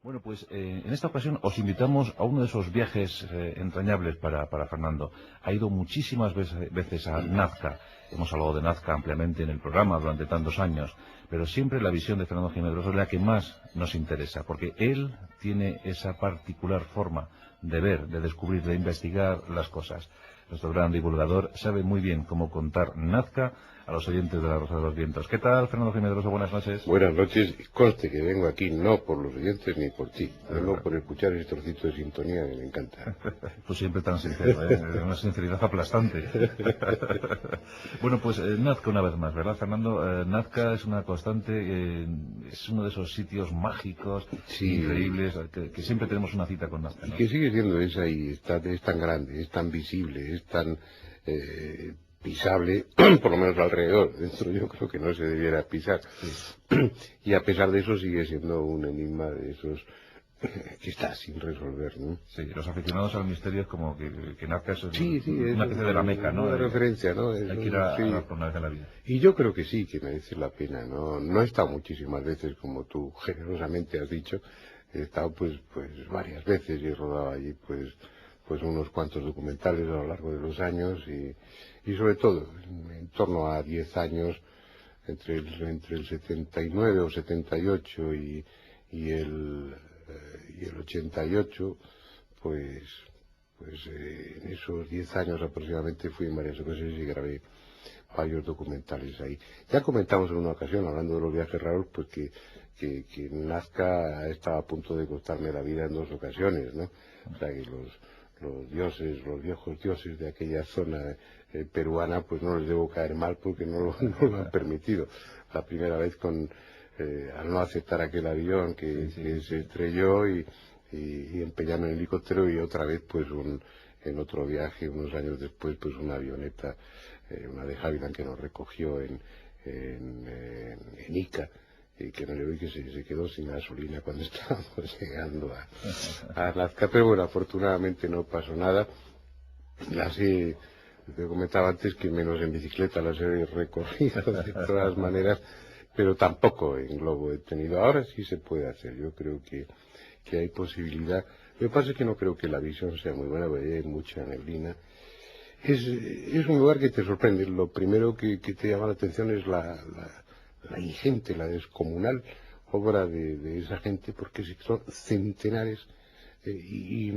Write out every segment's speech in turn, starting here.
Bueno, pues en esta ocasión os invitamos a uno de esos viajes entrañables para Fernando. Ha ido muchísimas veces a Nazca. Hemos hablado de Nazca ampliamente en el programa durante tantos años, pero siempre la visión de Fernando Jiménez Rosso es la que más nos interesa, porque él tiene esa particular forma de ver, de descubrir, de investigar las cosas. Nuestro gran divulgador sabe muy bien cómo contar Nazca a los oyentes de la Rosa de los Vientos. ¿Qué tal, Fernando Jiménez Rosso? Buenas noches. Buenas noches. Conste que vengo aquí no por los oyentes ni por ti. Vengo por escuchar ese trocito de sintonía que me encanta. Tú siempre tan sincero, ¿eh? Una sinceridad aplastante. Bueno, pues Nazca una vez más, ¿verdad, Fernando? Nazca es una constante, es uno de esos sitios mágicos, Sí, increíbles, que siempre tenemos una cita con Nazca, y ¿no? que sigue siendo esa y es tan grande, es tan visible, es tan pisable, por lo menos alrededor. Dentro yo creo que no se debiera pisar. Sí. Y a pesar de eso sigue siendo un enigma de esos que está sin resolver, ¿no? Sí, los aficionados al misterio es como que Nazca es Sí, es una especie de la Meca, ¿no? una referencia, ¿no? Hay que ir a Sí. Nazca una vez en la vida. Y yo creo que sí, que merece la pena, ¿no? No he estado muchísimas veces, como tú generosamente has dicho, he estado pues varias veces y he rodado allí pues unos cuantos documentales a lo largo de los años y sobre todo en torno a 10 años, entre el 79 o 78 y el 88, pues en esos 10 años aproximadamente fui en varias ocasiones y grabé varios documentales ahí. Ya comentamos en una ocasión, hablando de los viajes raros, pues que Nazca estaba a punto de costarme la vida en 2 ocasiones, ¿no? O sea que los dioses, los viejos dioses de aquella zona peruana, pues no les debo caer mal porque no lo han permitido. La primera vez al no aceptar aquel avión que se estrelló y empeñarme en el helicóptero, y otra vez pues en otro viaje unos años después pues una avioneta, una de Havilland, que nos recogió en Ica, y que no le oí que se quedó sin gasolina cuando estábamos llegando a Nazca. Pero bueno, afortunadamente no pasó nada. Te comentaba antes que menos en bicicleta las he recorrido de todas maneras, pero tampoco en globo he tenido. Ahora sí se puede hacer, yo creo que hay posibilidad. Lo que pasa es que no creo que la visión sea muy buena, porque hay mucha neblina. Es un lugar que te sorprende. Lo primero que te llama la atención es la ingente, la descomunal obra de esa gente, porque son centenares. Y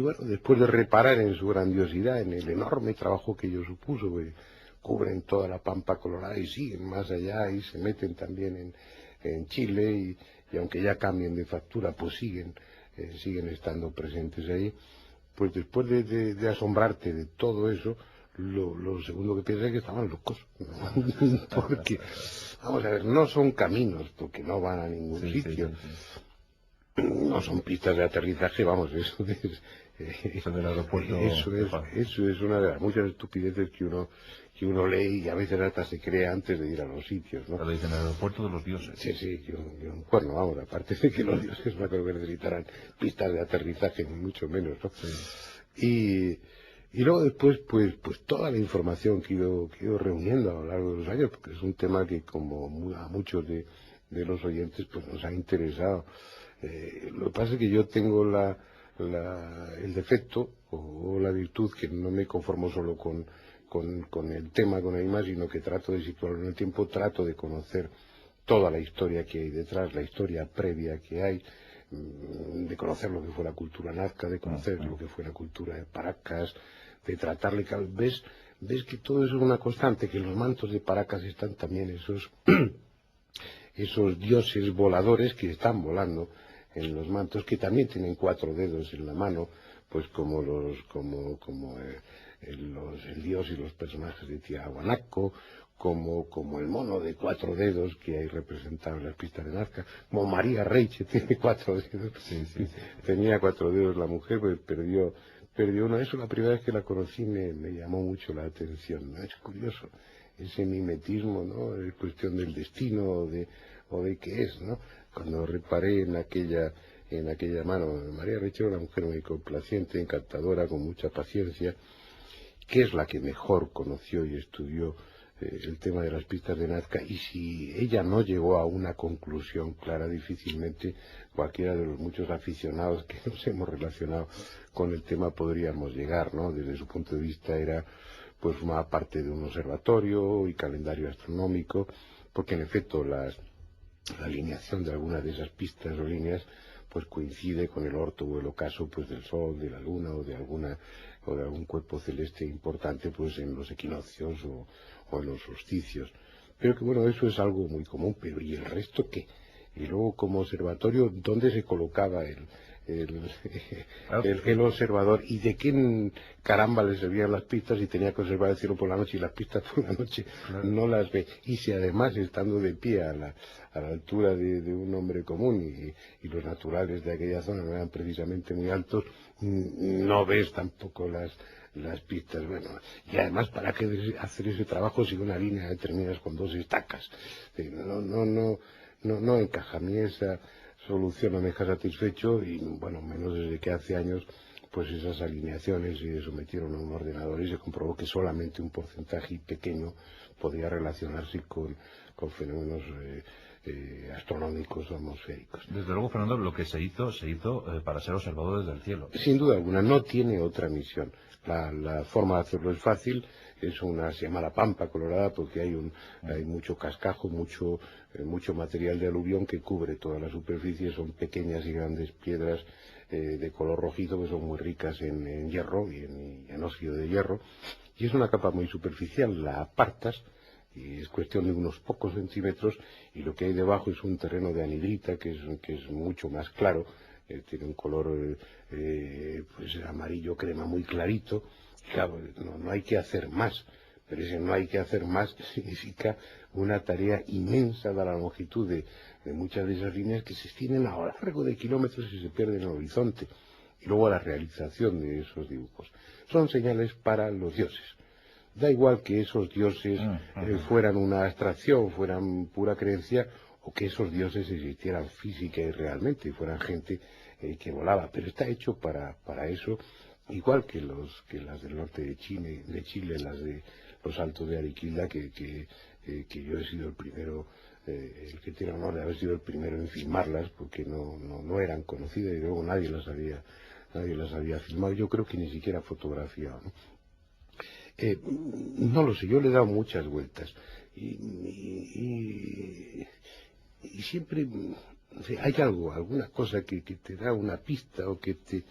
bueno, después de reparar en su grandiosidad, en el enorme trabajo que ello supuso, pues, cubren toda la Pampa Colorada y siguen más allá y se meten también en Chile y aunque ya cambien de factura, pues siguen estando presentes ahí. Pues después de asombrarte de todo eso, lo segundo que piensas es que estaban locos. Porque, vamos a ver, no son caminos, porque no van a ningún sitio. No son pistas de aterrizaje, vamos, eso del aeropuerto. Eso es una de las muchas estupideces que uno lee y a veces hasta se cree antes de ir a los sitios, ¿no? Pero dicen el aeropuerto de los dioses. Sí, que un cuerno, vamos, aparte de que los dioses no creo que necesitarán pistas de aterrizaje, ni mucho menos, ¿no? Sí. Y luego después, pues toda la información que he ido reuniendo a lo largo de los años, porque es un tema que como a muchos de los oyentes pues nos ha interesado. Lo que pasa es que yo tengo el defecto o la virtud que no me conformo solo con el tema, con el más, sino que trato de situarlo en el tiempo, trato de conocer toda la historia que hay detrás, la historia previa que hay, de conocer lo que fue la cultura nazca, de conocer lo que fue la cultura de Paracas, de tratarle. Ves que todo eso es una constante, que en los mantos de Paracas están también esos dioses voladores que están volando en los mantos, que también tienen 4 dedos en la mano, pues como el dios y los personajes de Tiahuanaco, como el mono de 4 dedos que hay representado en las pistas de Nazca, como María Reiche tiene 4 dedos. Sí. Tenía 4 dedos la mujer, pues perdió uno. Eso la primera vez que la conocí me llamó mucho la atención, ¿no? Es curioso ese mimetismo, ¿no? Es cuestión del destino o de qué es, ¿no? Cuando reparé en aquella mano, María Reiche era una mujer muy complaciente, encantadora, con mucha paciencia, que es la que mejor conoció y estudió el tema de las pistas de Nazca, y si ella no llegó a una conclusión clara, difícilmente cualquiera de los muchos aficionados que nos hemos relacionado con el tema podríamos llegar, ¿no? Desde su punto de vista era, pues, formaba parte de un observatorio y calendario astronómico, porque en efecto la alineación de algunas de esas pistas o líneas pues coincide con el orto o el ocaso pues del Sol, de la Luna o de algún cuerpo celeste importante pues en los equinoccios o en los solsticios. Pero que bueno, eso es algo muy común, pero ¿y el resto qué? Y luego como observatorio, ¿dónde se colocaba el observador? ¿Y de qué caramba le servían las pistas si tenía que observar el cielo por la noche y las pistas por la noche no las ve? Y si además estando de pie a la altura de un hombre común y los naturales de aquella zona no eran precisamente muy altos, no ves tampoco las pistas. Bueno, y además, ¿para qué hacer ese trabajo si una línea determinas con dos estacas? No encaja. A mí esa solución no me deja satisfecho y bueno, menos desde que hace años pues esas alineaciones se sometieron a un ordenador y se comprobó que solamente un porcentaje pequeño podía relacionarse con fenómenos astronómicos o atmosféricos. Desde luego, Fernando, lo que se hizo para ser observador desde el cielo. Sin duda alguna, no tiene otra misión. La forma de hacerlo es fácil, se llama la Pampa Colorada porque hay mucho cascajo, mucho material de aluvión que cubre toda la superficie, son pequeñas y grandes piedras de color rojizo que son muy ricas en hierro y en óxido de hierro, y es una capa muy superficial, la apartas y es cuestión de unos pocos centímetros y lo que hay debajo es un terreno de anhidrita que es mucho más claro, tiene un color pues amarillo crema muy clarito. Claro, no hay que hacer más, pero ese no hay que hacer más significa una tarea inmensa de la longitud de muchas de esas líneas que se extienden a lo largo de kilómetros y se pierden en el horizonte, y luego la realización de esos dibujos. Son señales para los dioses. Da igual que esos dioses fueran una abstracción, fueran pura creencia, o que esos dioses existieran física y realmente, y fueran gente que volaba, pero está hecho para eso, igual que las del norte de Chile, las de los Altos de Ariquilda, que yo he sido el primero, el que tiene honor de haber sido el primero en filmarlas, porque no eran conocidas y luego nadie las había filmado, yo creo que ni siquiera fotografiado, ¿no? No lo sé, yo le he dado muchas vueltas y siempre hay alguna cosa que te da una pista o que te...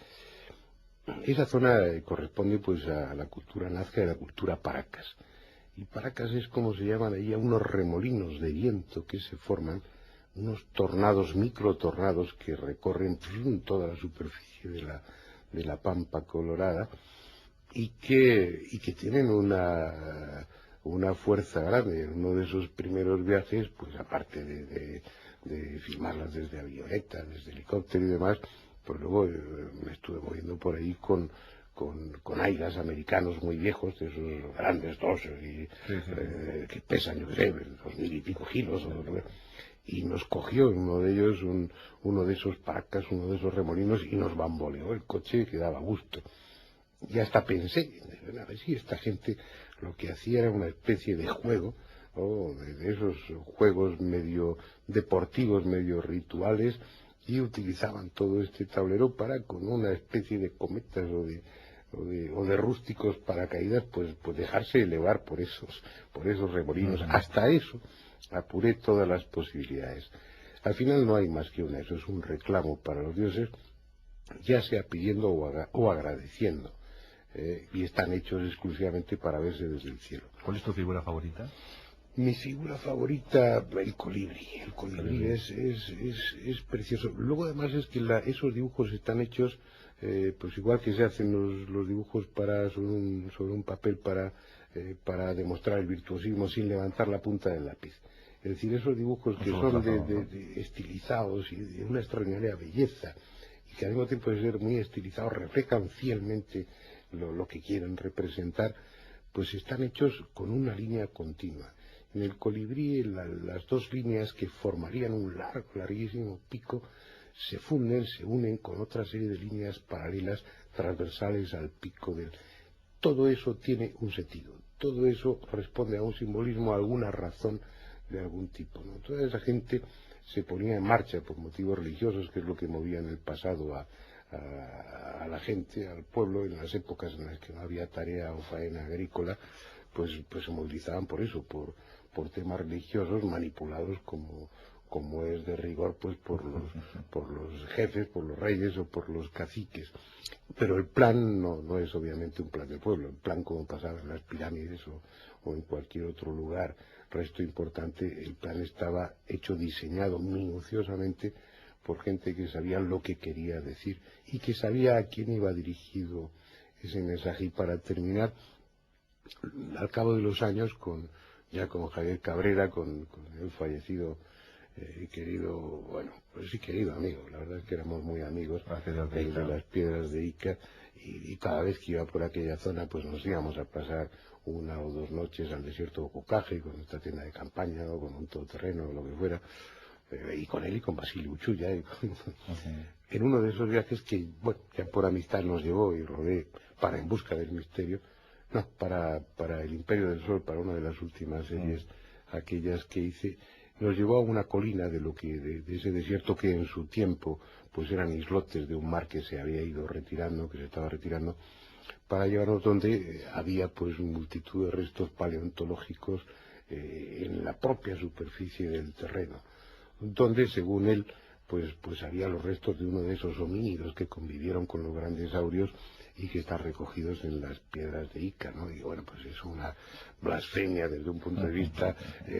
Esa zona corresponde pues a la cultura nazca y a la cultura Paracas. Y Paracas es como se llaman ahí a unos remolinos de viento que se forman, unos tornados, microtornados que recorren toda la superficie de la Pampa Colorada y que tienen una fuerza grande. En uno de esos primeros viajes, pues aparte de filmarlas desde avioneta, desde helicóptero y demás, pues luego me estuve moviendo por ahí con aigas americanos muy viejos, de esos grandes dosos que pesan, yo qué sé, 2000 y pico kilos, y nos cogió uno de ellos, uno de esos Paracas, uno de esos remolinos, y nos bamboleó el coche que daba gusto. Y hasta pensé, a ver si esta gente lo que hacía era una especie de juego, o de esos juegos medio deportivos, medio rituales, y utilizaban todo este tablero para, con una especie de cometas o de rústicos paracaídas, pues dejarse elevar por esos remolinos. Hasta eso apuré todas las posibilidades. Al final no hay más que una, eso es un reclamo para los dioses, ya sea pidiendo o agradeciendo. Y están hechos exclusivamente para verse desde el cielo. ¿Cuál es tu figura favorita? Mi figura favorita, el colibrí. El colibrí es precioso. Luego además es que esos dibujos están hechos, pues igual que se hacen los dibujos sobre un papel para demostrar el virtuosismo sin levantar la punta del lápiz. Es decir, esos dibujos que son de estilizados y de una extraordinaria belleza, y que al mismo tiempo de ser muy estilizados reflejan fielmente lo que quieren representar, pues están hechos con una línea continua. En el colibrí las dos líneas que formarían un larguísimo pico se funden, se unen con otra serie de líneas paralelas transversales al pico Todo eso tiene un sentido, todo eso responde a un simbolismo, a alguna razón de algún tipo, ¿no? Toda esa gente se ponía en marcha por motivos religiosos, que es lo que movía en el pasado a la gente, al pueblo, en las épocas en las que no había tarea o faena agrícola, pues se movilizaban por eso, por temas religiosos manipulados como es de rigor, pues por los jefes, por los reyes o por los caciques. Pero el plan no es obviamente un plan del pueblo. El plan, como pasaba en las pirámides o en cualquier otro lugar, resto importante, el plan estaba hecho, diseñado minuciosamente por gente que sabía lo que quería decir y que sabía a quién iba dirigido ese mensaje. Y para terminar, al cabo de los años, ya con Javier Cabrera, con el fallecido querido, bueno, pues sí, querido amigo, la verdad es que éramos muy amigos, el de las Piedras de Ica, y cada vez que iba por aquella zona, pues nos íbamos a pasar 1 o 2 noches al desierto de Ococaje, con nuestra tienda de campaña, o con un todoterreno, o lo que fuera, y con él y con Basilio Uchuya, en uno de esos viajes que, bueno, ya por amistad nos llevó y rodé para En busca del misterio, no, para El Imperio del Sol, para una de las últimas series, aquellas que hice, nos llevó a una colina de ese desierto que en su tiempo pues eran islotes de un mar que se había ido retirando, que se estaba retirando, para llevarnos donde había pues multitud de restos paleontológicos en la propia superficie del terreno, donde según él pues había los restos de uno de esos homínidos que convivieron con los grandes saurios y que están recogidos en las Piedras de Ica, ¿no? Y bueno, pues es una blasfemia desde un punto de vista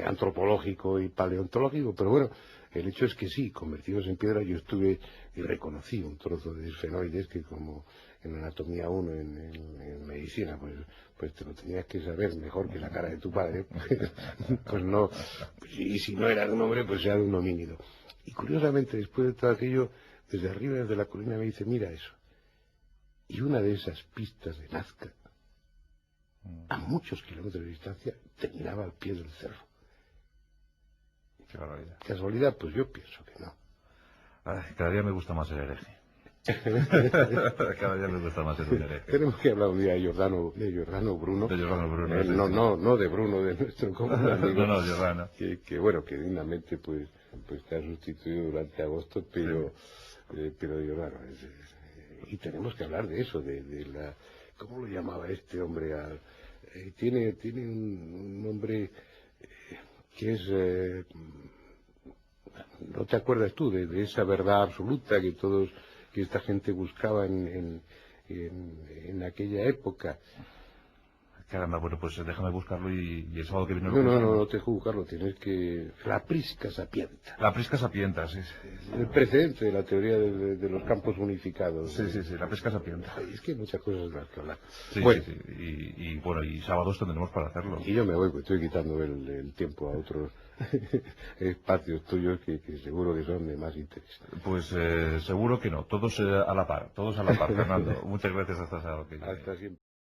antropológico y paleontológico, pero bueno, el hecho es que sí, convertidos en piedra, yo estuve y reconocí un trozo de esfenoides que, como en anatomía 1, en medicina, pues te lo tenías que saber mejor que la cara de tu padre, pues no, y si no era de un hombre, pues era de un homínido. Y curiosamente, después de todo aquello, desde arriba, desde la colina, me dice, mira eso. Y una de esas pistas de Nazca, a muchos kilómetros de distancia, terminaba al pie del cerro. Qué barbaridad. ¿Casualidad? Pues yo pienso que no. Ay, cada día me gusta más el hereje. Cada día me gusta más el hereje. Tenemos que hablar un día de Giordano Bruno. De Giordano Bruno. No de Bruno, de nuestro común amigo. No, Giordano. Que bueno, que dignamente pues te ha sustituido durante agosto, pero Giordano y tenemos que hablar de eso, de la, ¿cómo lo llamaba este hombre? Tiene un nombre que es, ¿no te acuerdas tú de esa verdad absoluta que esta gente buscaba en aquella época? Caramba, bueno, pues déjame buscarlo y el sábado que viene lo No te dejo buscarlo, tienes que... La Prisca Sapienta. La Prisca Sapienta, sí. El precedente de la teoría de los campos unificados. Sí, la Prisca Sapienta. Es que hay muchas cosas de las que hablar. Sí, bueno. Sí. Y bueno, y sábados tendremos para hacerlo. Y yo me voy, pues estoy quitando el tiempo a otros espacios tuyos que seguro que son de más interés. Pues seguro que no, todos a la par, Fernando. Muchas gracias, hasta sábado que viene. Hasta siempre.